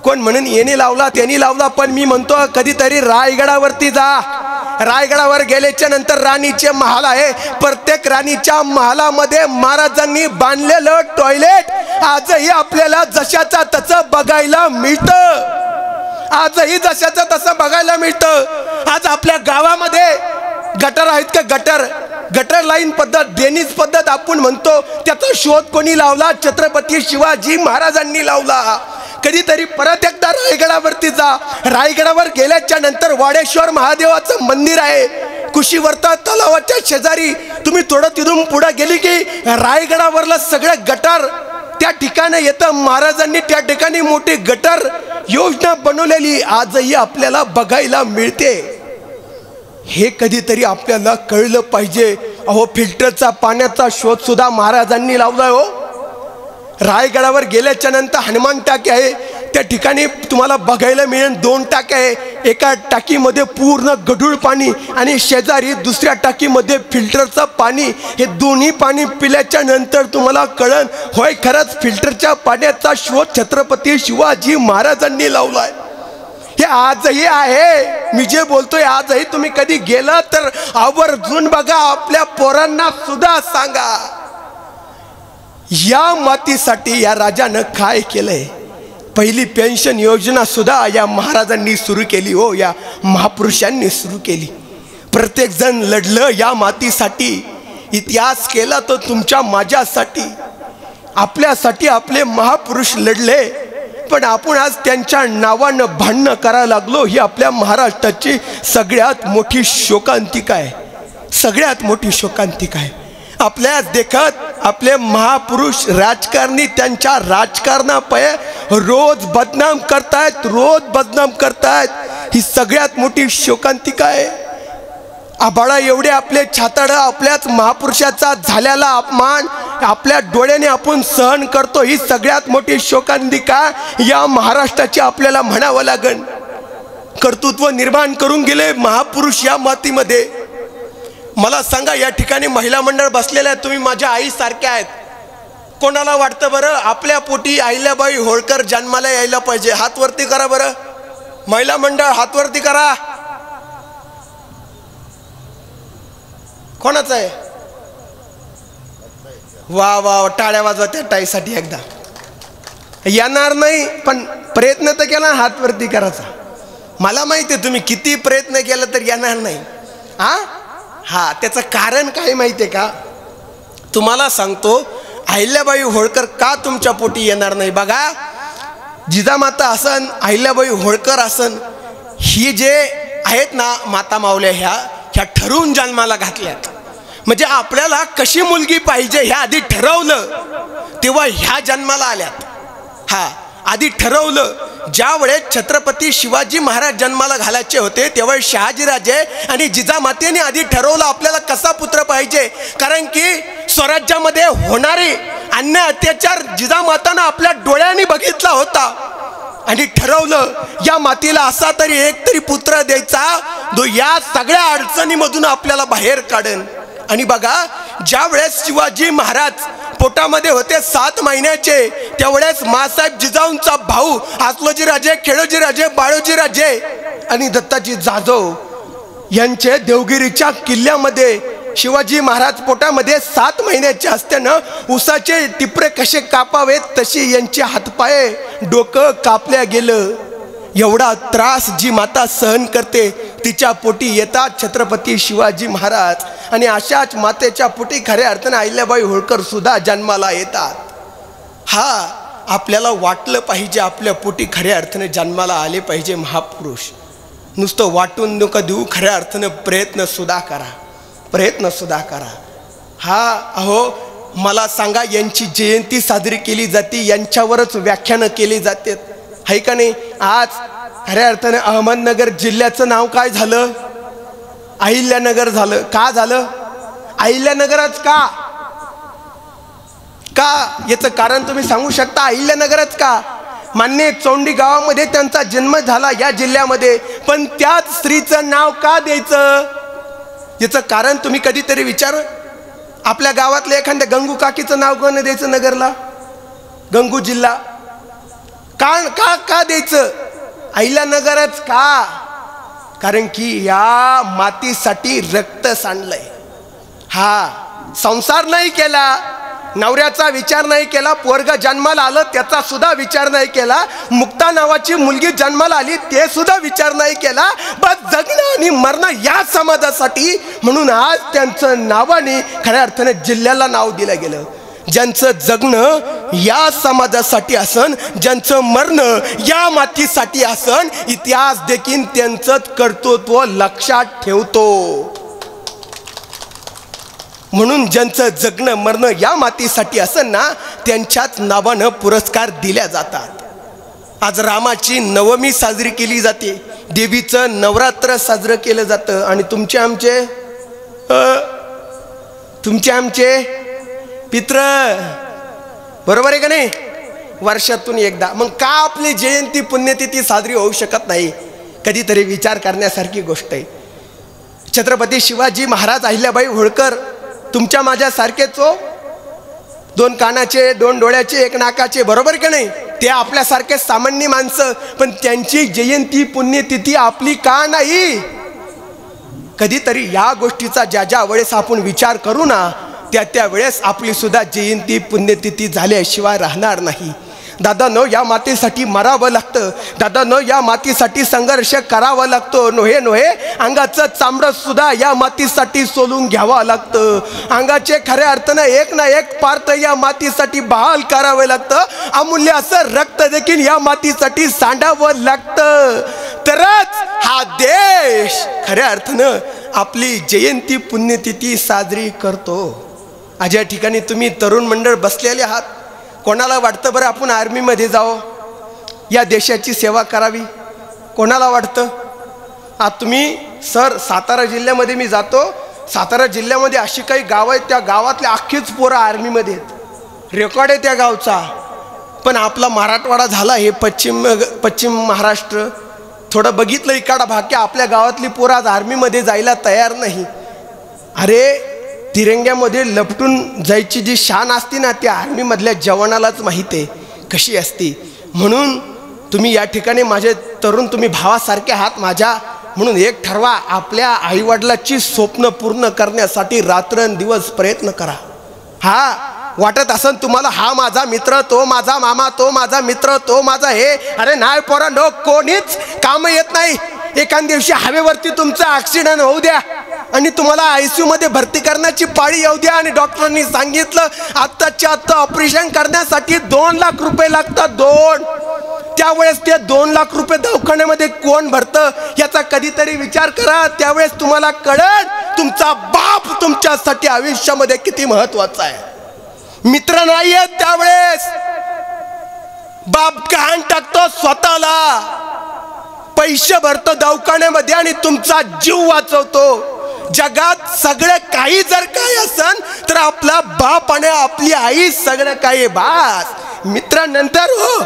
कोण म्हणून येणे लावला, त्यांनी लावला. पण मी म्हणतो कधीतरी रायगडावरती जा. रायगडावर गेल्याच्या नंतर राणीचे महाल आहे. प्रत्येक राणीच्या महालामध्ये महाराजांनी बांधलेलं टॉयलेट आजही आपल्याला जशाचा तसं बघायला मिळतं. आजही जशाचं तसं बघायला मिळतं. आज आपल्या गावामध्ये गटर आहेत का? गटर लाईन पद्धत, ड्रेनेज पद्धत आपण म्हणतो, त्याचा शोध कोणी लावला? छत्रपती शिवाजी महाराजांनी लावला. कधीतरी परत एकदा रायगडावरती जा. रायगडावर गेल्याच्या नंतर वाडेश्वर महादेवाचं मंदिर आहे. कुशीवर्ता तलावाच्या शेजारी तुम्ही थोडं तिथून पुढे गेली की रायगडावरलं सगळं गटर त्या ठिकाणी येतं. महाराजांनी त्या ठिकाणी मोठी गटर योजना बनवलेली आजही आपल्याला बघायला मिळते. हे कधीतरी आपल्याला कळलं पाहिजे. अहो, फिल्टरचा पाण्याचा शोध सुद्धा महाराजांनी लावलाय. हो, रायगडावर गेल्याच्या नंतर हनुमान टाकी आहे, त्या ठिकाणी तुम्हाला बघायला मिळेल 2 टाक्या आहे. एका टाकीमध्ये पूर्ण गढूळ पाणी आणि शेजारी दुसऱ्या टाकीमध्ये फिल्टरचं पाणी. हे दोन्ही पाणी पिल्याच्या नंतर तुम्हाला कळन, होय खरंच फिल्टरच्या पाण्याचा शोध छत्रपती शिवाजी महाराजांनी लावलाय. हे आजही आहे. मी जे बोलतोय आजही तुम्ही कधी गेला तर आवर्जून बघा, आपल्या पोरांना सुद्धा सांगा. या मातीसाठी या राजानं काय केलंय. पहिली पेन्शन योजना सुद्धा या महाराजांनी सुरू केली. हो, या महापुरुषांनी सुरू केली. प्रत्येक जण लढलं या मातीसाठी. इतिहास केला तो तुमच्या माझ्यासाठी, आपल्यासाठी आपले महापुरुष लढले. पण आपण आज त्यांच्या नावानं भांडणं करायला लागलो. ही आपल्या महाराष्ट्राची सगळ्यात मोठी शोकांतिका आहे. सगळ्यात मोठी शोकांतिका आहे. आपल्या देखत आपले महापुरुष राजकारणी त्यांच्या राजकारणापायी रोज बदनाम करतायत, रोज बदनाम करतायत. ही सगळ्यात मोठी शोकांतिका आहे. आबाळा एवढे आपले छाताड, आपल्याच महापुरुषाचा झालेला अपमान आपल्या डोळ्याने आपण सहन करतो. ही सगळ्यात मोठी शोकांतिका या महाराष्ट्राची आपल्याला म्हणावं लागेल. कर्तृत्व निर्माण करून गेले महापुरुष या मातीमध्ये. मला सांगा, या ठिकाणी महिला मंडळ बसलेले आहेत, तुम्ही माझ्या आई सारख्या आहेत. कोणाला वाटतं बरं आपल्या पोटी अहिल्याबाई होळकर जन्माला यायला पाहिजे? हात वरती करा बरं. महिला मंडळ हात वरती करा. कोणाचं आहे? वा वा, टाळ्या वाजवा त्या टाईसाठी. एकदा येणार नाही पण प्रयत्न तर केला हात वरती करायचा. मला माहिती आहे तुम्ही किती प्रयत्न केला तर येणार नाही. हा, त्याचं कारण काय माहिती आहे का? तुम्हाला सांगतो, अहिल्याबाई होळकर का तुमच्या पोटी येणार नाही. बघा, जिजामाता असन, अहिल्याबाई होळकर असन, ही जे आहेत ना माता मावल्या, ह्या ठरवून जन्माला घातल्यात. म्हणजे आपल्याला कशी मुलगी पाहिजे ह्या आधी ठरवलं, तेव्हा ह्या जन्माला आल्यात. हा, आधी ठरवलं. ज्या वेळेस छत्रपती शिवाजी महाराज जन्माला घालायचे होते तेव्हा शहाजीराजे आणि जिजामातेने आधी ठरवलं आपल्याला कसा पुत्र पाहिजे. कारण की स्वराज्यामध्ये होणारे अन्याय अत्याचार जिजामातानं आपल्या डोळ्यांनी बघितला होता आणि ठरवलं या मातीला असा तरी एक तरी पुत्र द्यायचा जो या सगळ्या अडचणीमधून आपल्याला बाहेर काढेल. आणि बघा, ज्या वेळेस शिवाजी महाराज पोटामध्ये होते 7 महिन्याचे, त्यावेळेस मासाहेब जिजाऊंचा भाऊ आसलोजीराजे, खेडोजीराजे, बाळोजीराजे आणि दत्ताजी जाधव यांचे देवगिरीच्या किल्ल्यामध्ये शिवाजी महाराज पोटामध्ये 7 महिन्याचे असताना उसाचे टिपरे कसे कापावेत तशी यांचे हातपाय डोकं कापल्या गेलं. एवढा त्रास जी माता सहन करते तिच्या पोटी येतात छत्रपती शिवाजी महाराज. आणि अशाच मातेच्या पोटी खऱ्या अर्थाने अहिल्याबाई होळकर सुद्धा जन्माला येतात. हा, आपल्याला वाटलं पाहिजे आपल्या पोटी खऱ्या अर्थाने जन्माला आले पाहिजे महापुरुष. नुसतं वाटून नका देऊ, खऱ्या अर्थाने प्रयत्न सुद्धा करा, प्रयत्न सुद्धा करा. हा, अहो मला सांगा, यांची जयंती साजरी केली जाते, यांच्यावरच व्याख्यानं केली जातात, आहे का नाही? आज खऱ्या अर्थाने अहमदनगर जिल्ह्याचं नाव काय झालं? अहिल्यानगर झालं. का झालं? अहिल्यानगरच का? का याचं कारण तुम्ही सांगू शकता? अहिल्यानगरच का? मान्य चौंडी गावामध्ये त्यांचा जन्म झाला या जिल्ह्यामध्ये, पण त्याच स्त्रीचं नाव का द्यायचं? याचं कारण तुम्ही कधीतरी विचार. आपल्या गावातल्या एखाद्या गंगू काकीचं नाव कोण द्यायचं नगरला? गंगू जिल्हा का का का द्यायचं? अहिल्यानगरच का? कारण की या मातीसाठी रक्त सांडलंय. हा, संसार नाही केला, नवऱ्याचा विचार नाही केला, पोरगा जन्माला आलं त्याचा सुद्धा विचार नाही केला, मुक्ता नावाची मुलगी जन्माला आली ते सुद्धा विचार नाही केला, बस जगणं आणि मरणं या समाजासाठी. म्हणून आज त्यांचं नावाने खऱ्या अर्थाने जिल्ह्याला नाव दिलं गेलं. ज्यांचं जगणं या समाजासाठी असन, ज्यांचं मरणं या मातीसाठी असन, इतिहास देखील त्यांचं कर्तृत्व लक्षात ठेवतो. म्हणून ज्यांचं जगणं मरणं या मातीसाठी असन ना, त्यांच्याच नावानं पुरस्कार दिल्या जातात. आज रामाची नवमी साजरी केली जाते, देवीचं नवरात्र साजरं केलं जातं आणि तुमचे आमचे पित्र, बरोबर आहे का नाही, वर्षातून एकदा. मग का आपली जयंती पुण्यतिथी साजरी होऊ शकत नाही? कधीतरी विचार करण्यासारखी गोष्ट आहे. छत्रपती शिवाजी महाराज, अहिल्याबाई होळकर तुमच्या माझ्यासारखेच हो, 2 कानाचे, 2 डोळ्याचे, 1 नाकाचे, बरोबर का नाही? ते आपल्यासारखे सामान्य माणसं, पण त्यांची जयंती पुण्यतिथी आपली का नाही? कधीतरी या गोष्टीचा ज्या वेळेस आपण विचार करू ना, त्या वेळेस आपली सुद्धा जयंती पुण्यतिथी झाल्याशिवाय राहणार नाही. दादांनो, या मातीसाठी मरावं लागतं. दादांनो, या मातीसाठी संघर्ष करावा लागतो. नोहे अंगाचं चामडं सुद्धा या मातीसाठी सोलून घ्यावं लागतं. अंगाचे खऱ्या अर्थानं एक ना एक पार्ट या मातीसाठी बहाल करावं लागतं. अमूल्य असं रक्त देखील या मातीसाठी सांडावं लागतं. तरच हा देश खऱ्या अर्थानं आपली जयंती पुण्यतिथी साजरी करतो. आज या ठिकाणी तुम्ही तरुण मंडळ बसलेले आहात. कोणाला वाटतं बरं आपण आर्मीमध्ये जावं, या देशाची सेवा करावी? कोणाला वाटतं? आज तुम्ही सर, सातारा जिल्ह्यामध्ये मी जातो, सातारा जिल्ह्यामध्ये अशी काही गावं आहेत, त्या गावातले अख्खीच पोरं आर्मीमध्ये आहेत, रेकॉर्ड आहे त्या गावचा. पण आपला मराठवाडा झाला हे पश्चिम महाराष्ट्र, थोडं बघितलं इकडा भाग की आपल्या गावातली पोरं आज आर्मीमध्ये जायला तयार नाही. अरे, तिरंग्यामध्ये लपटून जायची जी शान असते ना, त्या आर्मीमधल्या जवानालाच माहीत आहे कशी असते. म्हणून तुम्ही या ठिकाणी माझे तरुण, तुम्ही भावासारखे आहात माझ्या, म्हणून एक ठरवा, आपल्या आईवडिलाची स्वप्न पूर्ण करण्यासाठी रात्रंदिवस प्रयत्न करा. हा वाटत असन तुम्हाला, हा माझा मित्र, तो माझा मामा, तो माझा मित्र, तो माझा हे, अरे नाही पोरांनो, कोणीच काम येत नाही. एखाद दिवशी हवेवरती तुमचा ॲक्सिडेंट होऊ द्या आणि तुम्हाला ICU मध्ये भरती करण्याची पाळी येऊ द्या आणि डॉक्टरांनी सांगितलं आत्ताच्या आत्ता ऑपरेशन करण्यासाठी 2 लाख रुपये लागतात. 2. त्यावेळेस ते 2 लाख रुपये दवाखान्यामध्ये कोण भरतं याचा कधीतरी विचार करा. त्यावेळेस तुम्हाला कळेल तुमचा बाप तुमच्यासाठी आयुष्यामध्ये किती महत्वाचा आहे. मित्र नाहीये त्यावेळेस, बाप गहाण टाकतो स्वतःला, पैसे भरतो दवाखान्यामध्ये आणि तुमचा जीव वाचवतो. जगात सगळं काही जर काही असन तर आपला बाप आणि आपली आई सगळं काही बास. मित्र नंतर हो,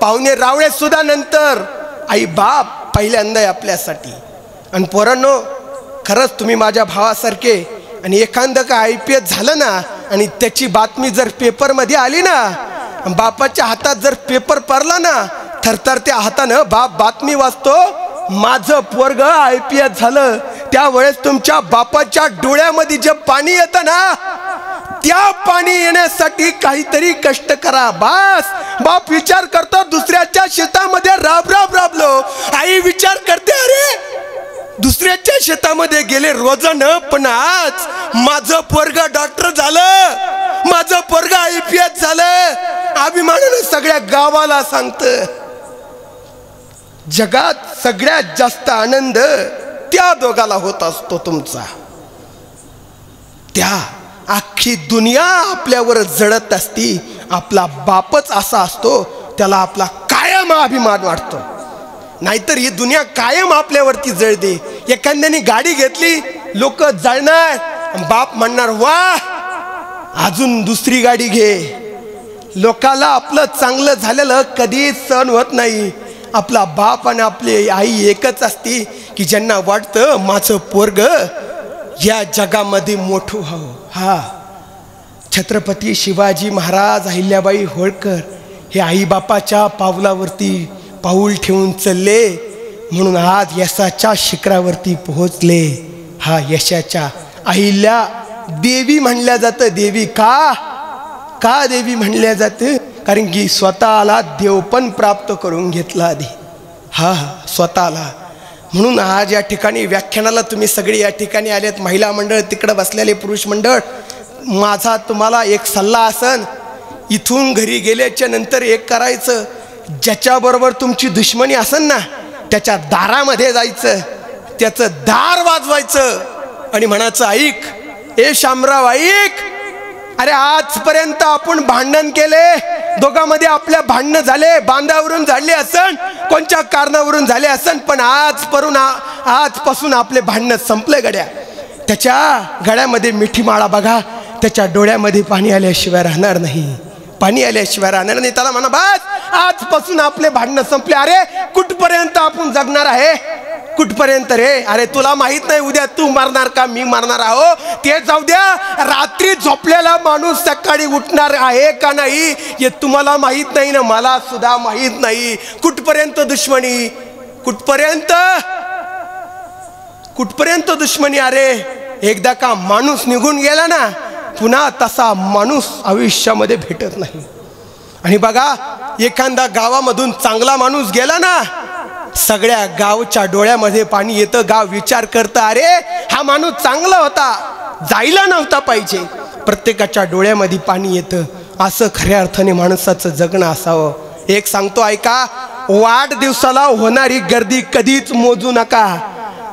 पाहुणे रावळे सुद्धा नंतर, आई बाप पहिल्यांदा आहे आपल्यासाठी. आणि पोरांनो, खरंच तुम्ही माझ्या भावासारखे, आणि एखादं का IPS झालं ना आणि त्याची बातमी जर पेपरमध्ये आली ना, बापाच्या हातात जर पेपर पडला ना, थरथर त्या हातानं बाप बातमी वाचतो, माझं पोरग IPS झालं. त्यावेळेस तुमच्या बापाच्या डोळ्यामध्ये जे पाणी येतं ना, त्या पाणी येण्यासाठी काहीतरी कष्ट करा. बास, बाप विचार करतो दुसऱ्याच्या शेतामध्ये राबलो. आई विचार करते, अरे दुसऱ्याच्या शेतामध्ये गेले रोजानं, पण आज माझं पोरग डॉक्टर झालं, माझं पोरग IPS झालं, अभिमानानं सगळ्या गावाला सांगतं. जगात सगळ्यात जास्त आनंद त्या दोघाला होत असतो तुमचा. त्या अख्खी दुनिया आपल्यावर जळत असती, आपला बापच असा असतो, त्याला आपला कायम अभिमान वाटतो. नाहीतर ही दुनिया कायम आपल्यावरती जळते. एखाद्याने गाडी घेतली, लोक जळणार, बाप म्हणणार वा अजून दुसरी गाडी घे. लोकाला आपलं चांगलं झालेलं कधी सहन होत नाही. आपला बाप आणि आपली आई एकच असती की ज्यांना वाटतं माझं पोरग या जगामध्ये मोठं व्हावं. हा, छत्रपती शिवाजी महाराज, अहिल्याबाई होळकर हे आई बापाच्या पावलावरती पाऊल ठेवून चालले, म्हणून आज यशाच्या शिखरावरती पोहोचले. हा, यशाच्या अहिल्या देवी म्हणल्या जातं. देवी का देवी म्हणल्या जातं? कारण की स्वतःला देव पण प्राप्त करून घेतला आधी. हा, स्वतःला. म्हणून आज या ठिकाणी व्याख्यानाला तुम्ही सगळे या ठिकाणी आलेत, महिला मंडळ, तिकडं बसलेले पुरुष मंडळ. माझा तुम्हाला एक सल्ला असन, इथून घरी गेल्याच्या नंतर एक करायचं, ज्याच्याबरोबर तुमची दुश्मनी असन ना, त्याच्या दारामध्ये जायचं, त्याचं दार वाजवायचं आणि म्हणायचं, ऐक ए शामराव, ऐक, अरे आजपर्यंत आपण भांडण केले, दोघांमध्ये आपल्या भांडणं झाले, बांधावरून झाले असन, कोणत्या कारणावरून झाले असन, पण आजपासून आपले भांडणं संपले गड्या. त्याच्या गळ्यामध्ये मिठी माळा बघा, त्याच्या डोळ्यामध्ये पाणी आल्याशिवाय राहणार नाही, पाणी आल्याशिवाय राहणार नाही. त्याला म्हणा बस आजपासून आपले भांडणं संपले. अरे कुठपर्यंत आपण जगणार आहे, कुठपर्यंत रे? अरे तुला माहित नाही उद्या तू मरणार का मी मरणार आहो, ते जाऊ द्या. रात्री झोपलेला माणूस सकाळी उठणार आहे का नाही हे तुम्हाला माहित नाही ना, मला सुद्धा माहित नाही. कुठपर्यंत दुश्मनी, कुठपर्यंत कुठपर्यंत दुश्मनी? अरे एकदा का माणूस निघून गेला ना, पुन्हा तसा माणूस आयुष्यामध्ये भेटत नाही. आणि बघा एखादा गावामधून चांगला माणूस गेला ना, सगळ्या गावच्या डोळ्यामध्ये पाणी येतं. गाव विचार करतं अरे हा माणूस चांगला होता, जायला नव्हता पाहिजे. प्रत्येकाच्या डोळ्यामध्ये पाणी येतं. असं खऱ्या अर्थाने माणसाचं जगणं असावं. एक सांगतो ऐका, वाढदिवसाला होणारी गर्दी कधीच मोजू नका.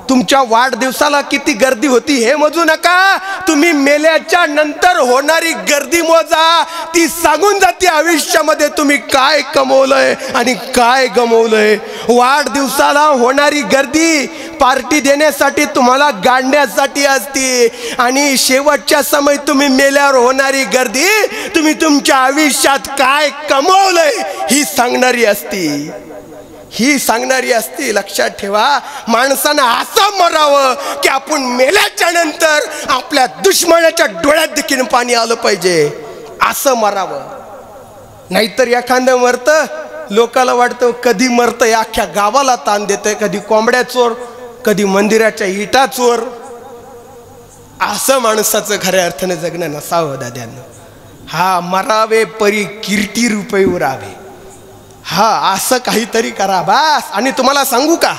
तुमच्या वाढदिवसाला किती गर्दी होती हे मोजू नका, तुम्ही मेल्याच्या नंतर होणारी गर्दी मोजा. ती सांगून जाते आयुष्यामध्ये तुम्ही काय कमवलंय आणि काय गमवलंय. वाढदिवसाला होणारी गर्दी पार्टी देण्यासाठी तुम्हाला गाडण्यासाठी असते, आणि शेवटच्या समय तुम्ही मेल्यावर होणारी गर्दी तुम्ही तुमच्या आयुष्यात काय कमवलंय ही सांगणारी असती, ही सांगणारी असती. लक्षात ठेवा, माणसानं असं मरावं की आपण मेल्याच्या नंतर आपल्या दुश्मनाच्या डोळ्यात देखील पाणी आलं पाहिजे, असं मरावं. नाहीतर एखादं मरतं, लोकाला वाटतं कधी मरतं, या अख्ख्या गावाला ताण देतंय. कधी कोंबड्या चोर, कधी मंदिराच्या इटा चोर. असं माणसाचं खऱ्या अर्थाने जगणं नसावं दाद्यानं. हा मरावे परी कीर्ती रुपये उरावे, हा असं काहीतरी करा बस. आणि तुम्हाला सांगू का,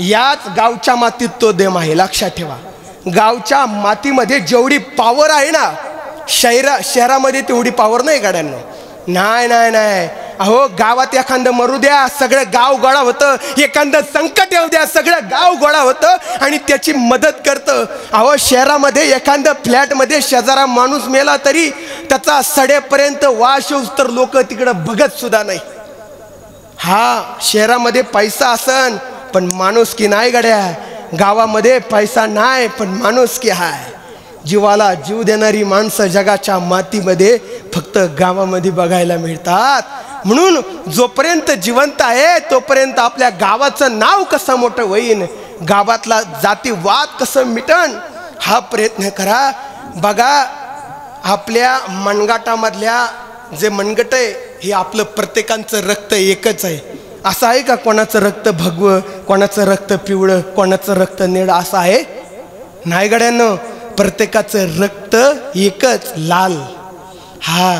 याच गावच्या मातीत तो देम आहे. लक्षात ठेवा, गावच्या मातीमध्ये जेवढी पावर आहे ना, शहरामध्ये तेवढी पावर नाही गाड्यांना. नाही नाही नाही, अहो गावात एखादं मरू द्या, सगळं गाव गोळा होतं. एखादं संकट येऊ द्या, सगळं गाव गोळा होतं आणि त्याची मदत करतं. अहो शहरामध्ये एखादं फ्लॅटमध्ये शेजारा माणूस मेला तरी त्याचा सडेपर्यंत वास येऊस तर लोक तिकडं बघत सुद्धा नाही. हा शहरामध्ये पैसा असन पण माणुसकी नाही गड्या. गावामध्ये पैसा नाही पण माणुसकी आहे. जीवाला जीव देणारी माणसं जगाच्या मातीमध्ये फक्त गावामध्ये बघायला मिळतात. म्हणून जोपर्यंत जिवंत आहे तोपर्यंत आपल्या गावाचं नाव कसं मोठं होईन, गावातला जातीवाद कसं मिटन, हा प्रयत्न करा. बघा आपल्या मनगटामधल्या जे मनगट आहे हे आपलं प्रत्येकाचं रक्त एकच आहे. असं आहे का कोणाचं रक्त भगवं, कोणाचं रक्त पिवळं, कोणाचं रक्त निळं असं आहे? नाही गड्यांनो, प्रत्येकाचं रक्त एकच, लाल. हा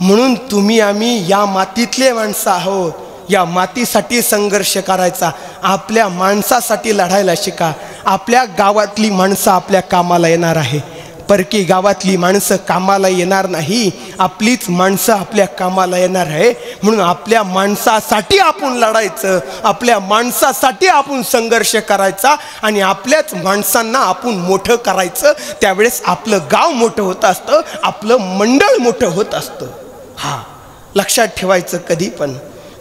म्हणून तुम्ही आम्ही या मातीतले माणसं आहोत. या मातीसाठी संघर्ष करायचा, आपल्या माणसासाठी लढायला शिका. आपल्या गावातली माणसं आपल्या कामाला येणार आहे, परकी गावातली माणसं कामाला येणार नाही. आपलीच माणसं आपल्या कामाला येणार आहे. म्हणून आपल्या माणसासाठी आपण लढायचं, आपल्या माणसासाठी आपण संघर्ष करायचा आणि आपल्याच माणसांना आपण मोठं करायचं. त्यावेळेस आपलं गाव मोठं होत असतं, आपलं मंडळ मोठं होत असतं. हा लक्षात ठेवायचं. कधी पण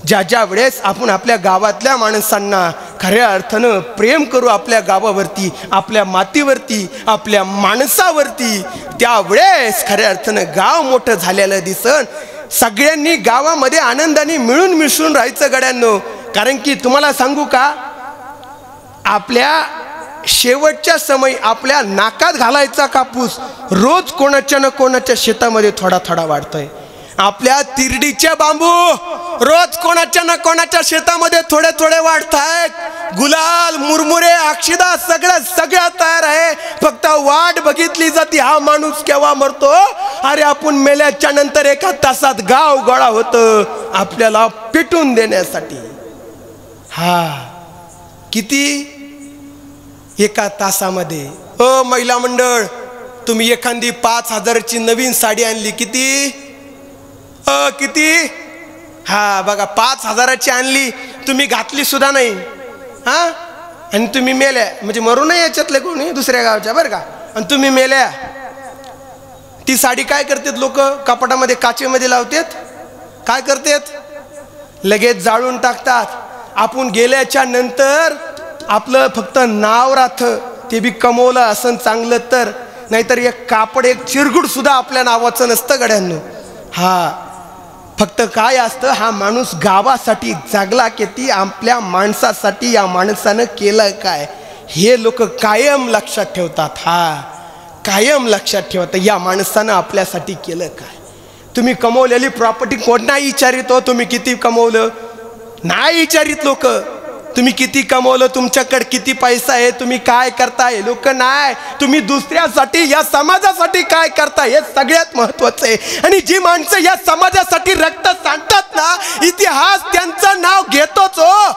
ज्या वेळेस आपण आपल्या गावातल्या माणसांना खऱ्या अर्थानं प्रेम करू, आपल्या गावावरती, आपल्या मातीवरती, आपल्या माणसावरती, त्यावेळेस खऱ्या अर्थानं गाव मोठं झालेलं दिसन. सगळ्यांनी गावामध्ये आनंदाने मिळून मिसळून राहायचं गड्यांनो. कारण की तुम्हाला सांगू का, आपल्या शेवटच्या समय आपल्या नाकात घालायचा कापूस रोज कोणाच्या ना कोणाच्या शेतामध्ये थोडा थोडा वाढतोय. आपल्या तिरडीचे बांबू रोज कोणाच्या ना कोणाच्या शेतामध्ये थोडे थोडे वाढतायत. गुलाल, मुरमुरे, अक्षिदा सगळं तयार आहे. फक्त वाट बघितली जाते, हा माणूस केव्हा मरतो. अरे आपण मेल्याच्या नंतर एका तासात गाव गोळा होतं आपल्याला पिटून देण्यासाठी. हा किती एका तासामध्ये. ओ महिला मंडळ, तुम्ही एखादी 5,000ची नवीन साडी आणली, किती किती? हा बघा 5,000ची आणली, तुम्ही घातली सुद्धा नाही. हा आणि तुम्ही मेल्या, म्हणजे मरू नाही याच्यातले कोणी दुसऱ्या गावच्या बरं का, आणि तुम्ही मेल्या. ती साडी काय करतात लोक? कपाटामध्ये काचेमध्ये लावतात, काय करतात? लगेच जाळून टाकतात. आपण गेल्याच्या नंतर आपलं फक्त नाव राहतं, ते बी कमवलं असं चांगलं तर, नाहीतर एक कापड एक चिरगुट सुद्धा आपल्या नावाचं नसतं गड्यांनो. हा फक्त काय असतं, हा माणूस गावासाठी जगला किती, आपल्या माणसासाठी या माणसानं केलं काय, हे लोक कायम लक्षात ठेवतात. हा कायम लक्षात ठेवतात, या माणसानं आपल्यासाठी केलं काय. तुम्ही कमवलेली प्रॉपर्टी कोण नाही विचारित हो, तुम्ही किती कमवलं नाही विचारित लोक. तुम्ही किती कमवलं, तुमच्याकडे किती पैसा आहे, तुम्ही काय करताय, लोक नाही. तुम्ही दुसऱ्यासाठी या समाजासाठी काय करताय हे सगळ्यात महत्वाचं आहे. आणि जी माणसं या समाजासाठी रक्त सांडतात ना, इतिहास त्यांचं नाव घेतोच हो.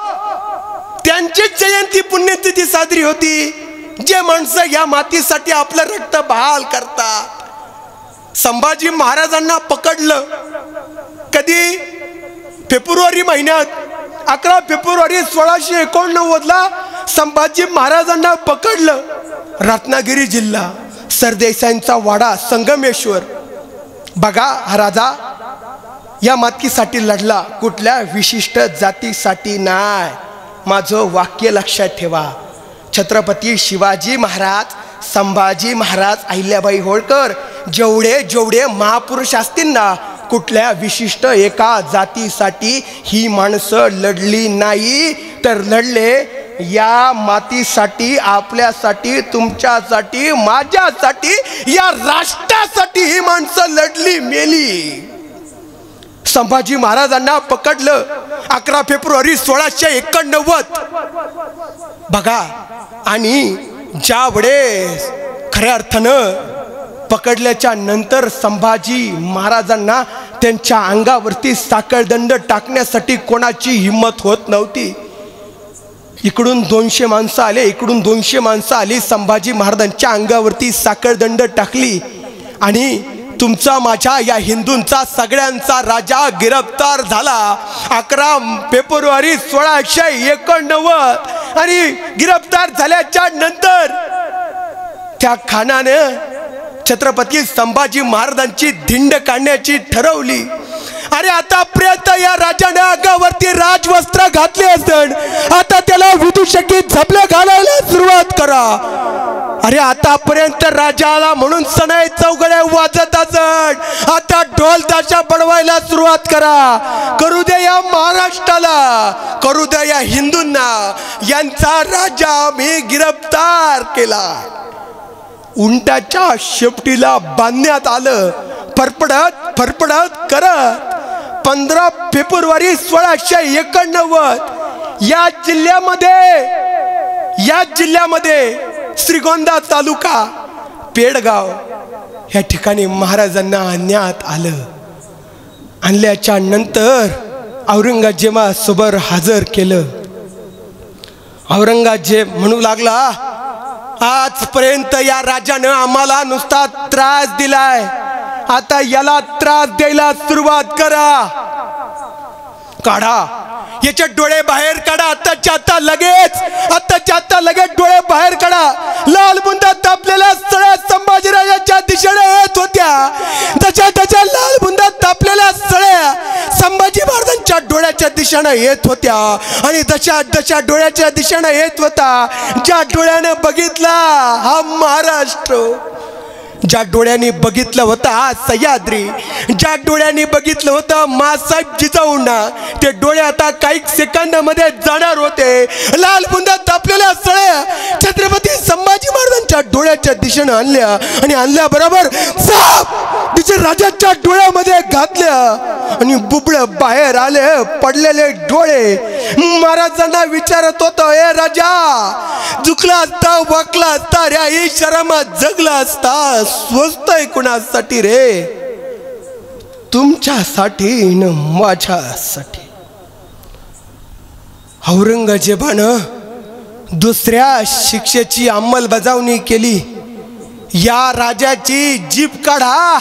त्यांची जयंती पुण्यतिथी साजरी होती जे माणसं या मातीसाठी आपलं रक्त बहाल करतात. संभाजी महाराजांना पकडलं कधी? फेब्रुवारी महिन्यात, 11 फेब्रुवारी 1689 संभाजी महाराजांना पकडलं. रत्नागिरी जिल्हा, सरदेसाईंचा वाडा, संगमेश्वर. बघा, हा राजा या मातीसाठी लढला, कुठल्या विशिष्ट जातीसाठी नाही. माझं वाक्य लक्षात ठेवा. छत्रपती शिवाजी महाराज, संभाजी महाराज, अहिल्याबाई होळकर, जेवढे जेवढे महापुरुष असतील ना, कुठल्या विशिष्ट एका जातीसाठी ही माणसं लढली नाही, तर लढले या मातीसाठी, आपल्यासाठी, तुमच्यासाठी, माझ्यासाठी, या राष्ट्रासाठी ही माणसं लढली, मेली. संभाजी महाराजांना पकडलं 11 फेब्रुवारी 1689. बघा, आणि ज्या वेळेस खऱ्या अर्थानं पकडल्याच्या नंतर संभाजी महाराजांना त्यांच्या अंगावरती साखळदंड टाकण्यासाठी कोणाची हिम्मत होत नव्हती. इकडून 200 माणसं आले, इकडून 200 माणसं आली, संभाजी महाराजांच्या अंगावरती साखळदंड टाकली. आणि तुमचा माझ्या या हिंदूंचा सगळ्यांचा राजा गिरफ्तार झाला 11 फेब्रुवारी 1689. आणि गिरफ्तार झाल्याच्या नंतर त्या खानाने छत्रपती संभाजी महाराजांची धिंड काढण्याची ठरवली. अरे आतापर्यंत या राजाने अंगावरती राजवस्त्र घातले असण, आता त्याला विदूषकी झपले घालायला सुरुवात करा. अरे आतापर्यंत राजाला म्हणून सणाई चौघड्या वाजत असण, आता ढोल ताशा बडवायला सुरुवात करा. करू दे या महाराष्ट्राला, करू दे या हिंदूंना, यांचा राजा मी गिरफ्तार केला. उंटाच्या शेपटीला बांधण्यात आलं. फरफडत फरफडत करत 15 फेब्रुवारी 1689 या जिल्ह्यामध्ये श्रीगोंदा तालुका, पेडगाव या ठिकाणी महाराजांना आणण्यात आलं. आणल्याच्या नंतर औरंगजेबासमोर हजर केलं. औरंगजेब म्हणू लागला, आजपर्यंत या राजानं आम्हाला नुसता त्रास दिलाय, आता याला त्रास द्यायला सुरुवात करा. काढा याचे डोळे बाहेर काढा, आताच्या आता लगेच डोळे बाहेर काढा. लाल बुंदा तापलेल्या सळ्या संभाजीराजाच्या दिशेने येत होत्या. त्याच्या लाल बुंदा तापलेल्या सळ्या संभाजी महाराजांच्या डोळ्याच्या दिशेने येत होत्या. आणि तशा डोळ्याच्या दिशेने येत होता ज्या डोळ्याने बघितला हा महाराष्ट्र, ज्या डोळ्यांनी बघितलं होतं हा सह्याद्री, ज्या डोळ्यांनी बघितलं होतं मासाहेब जिजाऊंना, ते डोळे आता काही सेकंदामध्ये जाणार होते. लाल बुंदा तापलेल्या सळ्या छत्रपती संभाजी महाराजांच्या डोळ्याच्या दिशेने आणल्या. आणि आणल्याबरोबर तिचे राजाच्या डोळ्यामध्ये घातल्या. आणि बुबळ बाहेर आले, पडलेले डोळे. महाराजांना विचारत होतं, ए राजा, चुकला असता, वाकला असता, रे ही शरमात जगला असता, स्वस्त आहे कुणासाठी रे? तुमच्यासाठी न माझ्यासाठी. औरंगजेबानं दुसऱ्या शिक्षेची अंमलबजावणी केली. या राजाची जीभ काढा.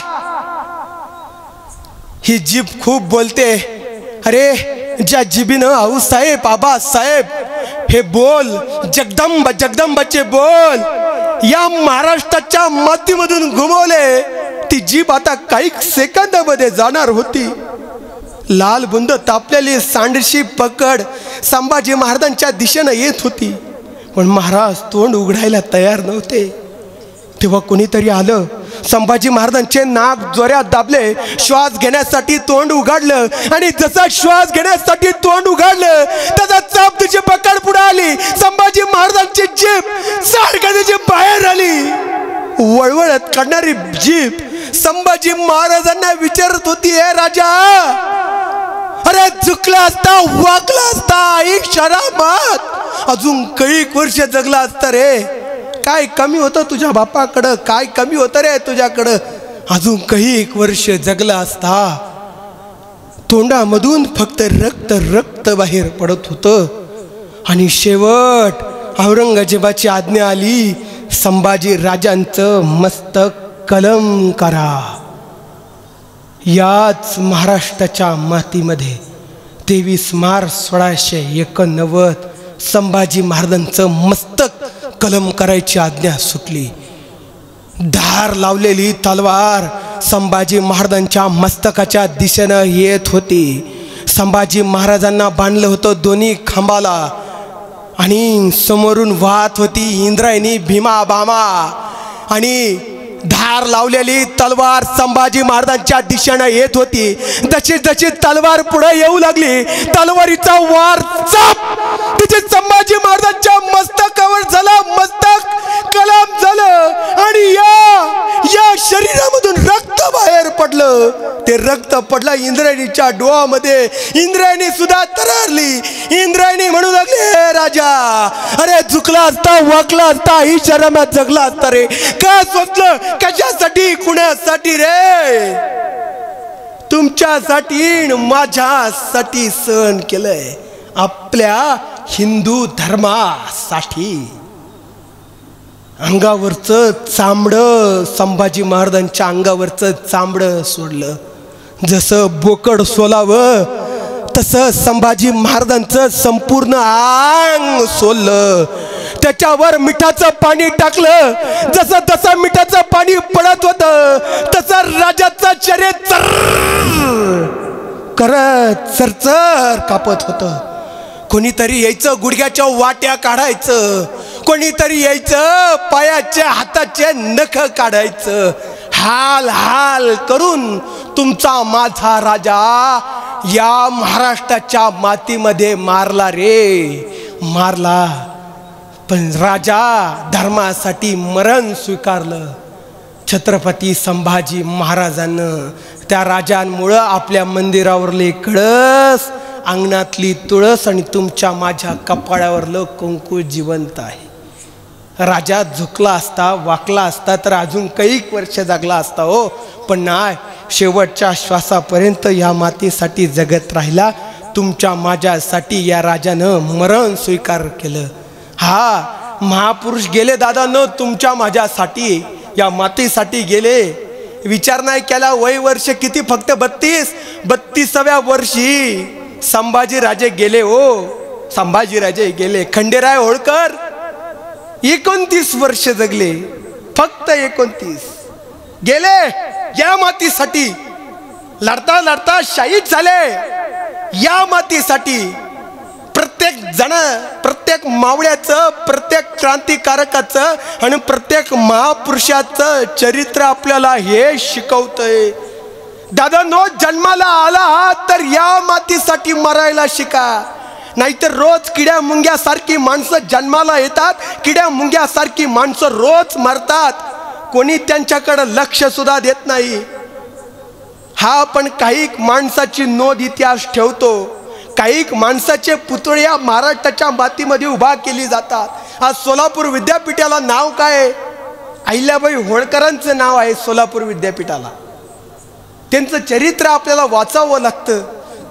ही जीभ खूप बोलते. अरे ज्या जिभीनं आऊसाहेब, आबासाहेब हे बोल, जगदंबाचे बोल या महाराष्ट्राच्या मातीमधून घुमवले, ती जीभ आता काही सेकंदामध्ये जाणार होती. लाल बुंद तापलेली सांडशी पकड संभाजी महाराजांच्या दिशेनं येत होती, पण महाराज तोंड उघडायला तयार नव्हते. तेव्हा कोणीतरी आलं, संभाजी महाराजांचे नाक जोरात दाबले, श्वास घेण्यासाठी तोंड उघडलं, आणि जसा श्वास घेण्यासाठी तोंड उघडलं तसा चाप तिची पकड पुढे आली. संभाजी महाराजांची जीभ सारखी बाहेर आली. वळवळत काढणारी जीभ संभाजी महाराजांना विचारत होती, हे राजा, अरे चुकला असता, वाकला असता, एक शराबात अजून काही वर्ष जगला असता रे. काय कमी होतं तुझ्या बापाकडं, काय कमी होतं रे तुझ्याकडं, अजून काही एक वर्ष जगला असता. तोंडामधून फक्त रक्त रक्त बाहेर पडत होतं. आणि शेवट औरंगजेबाची आज्ञा आली, संभाजी राजांचं मस्तक कलम करा. याच महाराष्ट्राच्या मातीमध्ये 23 मार्च 1689 संभाजी महाराजांचं मस्तक कलम करायची आज्ञा सुटली. धार लावलेली तलवार संभाजी महाराजांच्या मस्तकाच्या दिशेनं येत होती. संभाजी महाराजांना बांधलं होतं दोन्ही खांबाला, आणि समोरून वाहत होती इंद्रायणी भीमा बामा, आणि धार लावलेली तलवार संभाजी महाराजांच्या दिशेनं येत होती. जशी जशी तलवार पुढे येऊ लागली, तलवारीचा वार चाप तिथे संभाजी महाराजांच्या मस्तकावर झाला. मस्तक कलम झालं, आणि या शरीरामधून रक्त बाहेर पडलं. ते रक्त पडलं इंद्रायणीच्या डोळ्यामध्ये. इंद्रायणी सुद्धा तररली. इंद्रायणी म्हणू लागली, हे राजा, अरे चुकला असता, वाकला असता, ही शरमात जगला असता रे. का सोचलं, कशासाठी, कुणासाठी रे? तुमच्यासाठी, माझ्यासाठी सहन केलंय, आपल्या हिंदू धर्मासाठी. अंगावरचं चामडं, संभाजी महाराजांच्या अंगावरचं चामडं सोडलं. जसं बोकड सोलावं तसं संभाजी महाराजांचं संपूर्ण अंग सोललं. त्याच्यावर मिठाचं पाणी टाकलं. जसं तसं मिठाचं पाणी पडत होतं, तसं राजाचं शरीर चर करत चरचर कापत होतं. कोणीतरी यायचं, गुडघ्याच्या वाट्या काढायचं, कोणीतरी यायचं, पायाचे हाताचे नख काढायचं. हाल हाल करून तुमचा माझा राजा या महाराष्ट्राच्या मातीमध्ये मारला रे, मारला. पण राजा धर्मासाठी मरण स्वीकारलं. छत्रपती संभाजी महाराजांनं त्या राजांमुळं आपल्या मंदिरावरले कळस, अंगणातली तुळस आणि तुमच्या माझ्या कपाळावरलं कुंकू जिवंत आहे. राजा झुकला असता, वाकला असता तर अजून काही वर्ष जगला असता हो, पण नाही, शेवटच्या श्वासापर्यंत या मातीसाठी जगत राहिला. तुमच्या माझ्यासाठी या राजानं मरण स्वीकार केलं. हा महापुरुष गेले दादांनो, तुमच्या माझ्यासाठी या मातीसाठी गेले. विचार नाही केला वय वर्ष किती, फक्त 32व्या वर्षी संभाजी राजे गेले हो. संभाजी राजे गेले. खंडेराय होळकर 29 वर्ष जगले, फक्त 29 गेले या मातीसाठी. लढता लढता शहीद झाले या मातीसाठी. प्रत्येक जण, प्रत्येक मावळ्याचं, प्रत्येक क्रांतिकारकाचं आणि प्रत्येक महापुरुषाचं चरित्र आपल्याला हे शिकवतंय. दादांनो, जन्माला आला तर या मातीसाठी मरायला शिका. नाहीतर रोज किड्या मुंग्यासारखी माणसं जन्माला येतात, किड्या मुंग्यासारखी माणसं रोज मरतात. कोणी त्यांच्याकडे लक्ष सुद्धा देत नाही. हा पण काही माणसाची नोंद इतिहास ठेवतो. काही माणसाचे पुतळे या महाराष्ट्राच्या मातीमध्ये उभा केली जातात. आज सोलापूर विद्यापीठाला नाव काय? अहिल्याबाई होळकरांचं नाव आहे सोलापूर विद्यापीठाला. त्यांचं चरित्र आपल्याला वाचावं लागतं,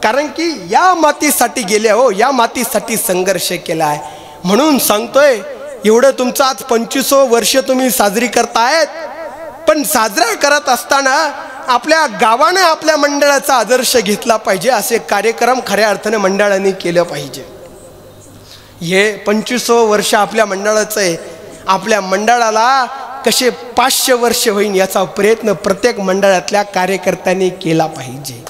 कारण की या मातीसाठी गेले हो, या मातीसाठी संघर्ष केला आहे. म्हणून सांगतोय, एवढं तुमचं आज 25वं वर्ष तुम्ही साजरी करतायत, पण साजरा करत असताना आपल्या गावाने आपल्या मंडळाचा आदर्श घेतला पाहिजे. असे कार्यक्रम खऱ्या अर्थाने मंडळाने केलं पाहिजे. हे 25वं वर्ष आपल्या मंडळाचं आहे. आपल्या मंडळाला कसे 500 वर्ष होईन याचा प्रयत्न प्रत्येक मंडळातल्या कार्यकर्त्यांनी केला पाहिजे.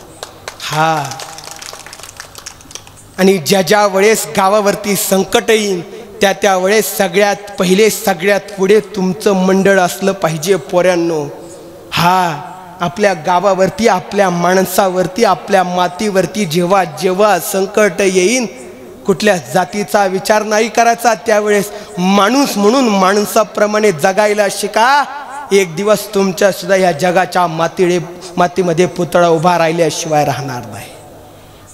आणि ज्या वेळेस गावावरती संकट येईन त्या वेळेस सगळ्यात पहिले सगळ्यात पुढे तुमचं मंडळ असलं पाहिजे पोरांनो. आपल्या गावावरती, आपल्या माणसावरती, आपल्या मातीवरती जेव्हा जेव्हा संकट येईन कुठल्या जातीचा विचार नाही करायचा. त्यावेळेस माणूस म्हणून माणसाप्रमाणे जगायला शिका. एक दिवस तुमच्या सुद्धा या जगाच्या मातीमध्ये पुतळा उभा राहिल्याशिवाय राहणार नाही.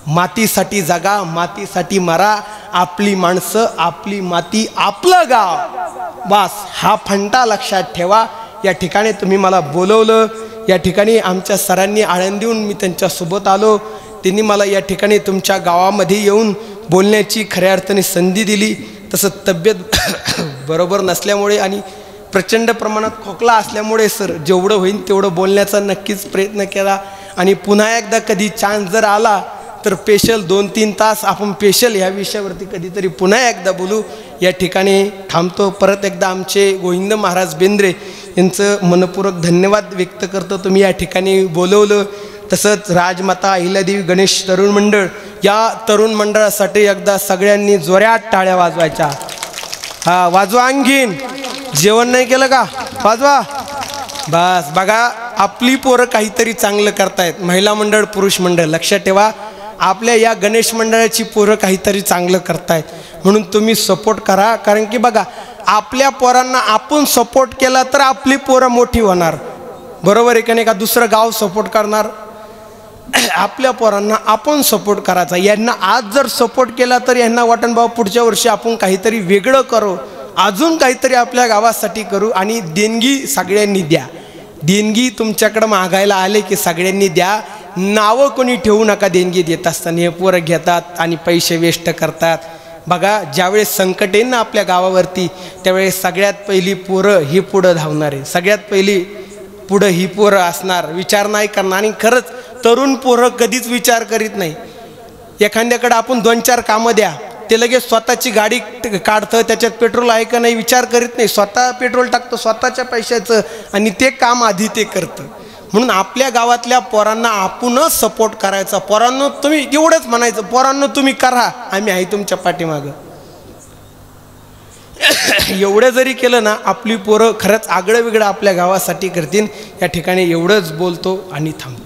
मातीसाठी जगा, मातीसाठी मरा. आपली माणसं, आपली माती, आपलं गाव, बस हा फंटा लक्षात ठेवा. या ठिकाणी तुम्ही मला बोलवलं, या ठिकाणी आमच्या सरांनी आळंदीहून मी त्यांच्यासोबत आलो. त्यांनी मला या ठिकाणी तुमच्या गावामध्ये येऊन बोलण्याची खऱ्या अर्थाने संधी दिली. तसं तब्येत बरोबर नसल्यामुळे आणि प्रचंड प्रमाणात खोकला असल्यामुळे सर जेवढं होईल तेवढं बोलण्याचा नक्कीच प्रयत्न केला. आणि पुन्हा एकदा कधी चान्स जर आला तर स्पेशल 2-3 तास आपण स्पेशल ह्या विषयावरती कधीतरी पुन्हा एकदा बोलू. या ठिकाणी थांबतो. परत एकदा आमचे गोविंद महाराज बेंद्रे यांचं मनपूर्वक धन्यवाद व्यक्त करतो. तुम्ही या ठिकाणी बोलवलं. तसंच राजमाता अहिल्यादेवी गणेश तरुण मंडळ, या तरुण मंडळासाठी एकदा सगळ्यांनी जोरात टाळ्या वाजवायच्या. वाजवा. आणखीन जेवण नाही केलं का? वाजवा. बस बघा, आपली पोरं काहीतरी चांगलं करतायत. महिला मंडळ, पुरुष मंडळ, लक्षात ठेवा आपल्या या गणेश मंडळाची पोरं काहीतरी चांगलं करतायत म्हणून तुम्ही सपोर्ट करा. कारण की बघा, आपल्या पोरांना आपण सपोर्ट केला तर आपली पोरं मोठी होणार. बरोबर आहे का नाही? का दुसरं गाव सपोर्ट करणार? आपल्या पोरांना आपण सपोर्ट करायचा. यांना आज जर सपोर्ट केला तर यांना वाटण भाऊ पुढच्या वर्षी आपण काहीतरी वेगळं करू, अजून काहीतरी आपल्या गावासाठी करू. आणि देणगी सगळ्यांनी द्या. देणगी तुमच्याकडं मागायला आले की सगळ्यांनी द्या. नावं कोणी ठेवू नका. देणगी देत असताना हे पोरं घेतात आणि पैसे वेस्ट करतात. बघा, ज्यावेळेस संकट येईल ना आपल्या गावावरती त्यावेळेस सगळ्यात पहिली पोरं ही पुढं धावणार आहे. सगळ्यात पहिली पुढं ही पोरं असणार, विचार नाही करणार. आणि खरंच तरुण पोरं कधीच विचार करीत नाही. एखाद्याकडे आपण 2-4 कामं द्या, ते लगेच स्वतःची गाडी काढतं, त्याच्यात पेट्रोल आहे का नाही विचार करीत नाही. स्वतः पेट्रोल टाकतं स्वतःच्या पैशाचं आणि ते काम आधी ते करतं. म्हणून आपल्या गावातल्या पोरांना आपणच सपोर्ट करायचा. पोरांनो तुम्ही एवढंच म्हणायचं, पोरांनो तुम्ही करा, आम्ही आहे तुमच्या पाठीमागं. एवढं जरी केलं ना आपली पोरं खरंच आगळं वेगळं आपल्या गावासाठी करतील. या ठिकाणी एवढंच बोलतो आणि थांबतो.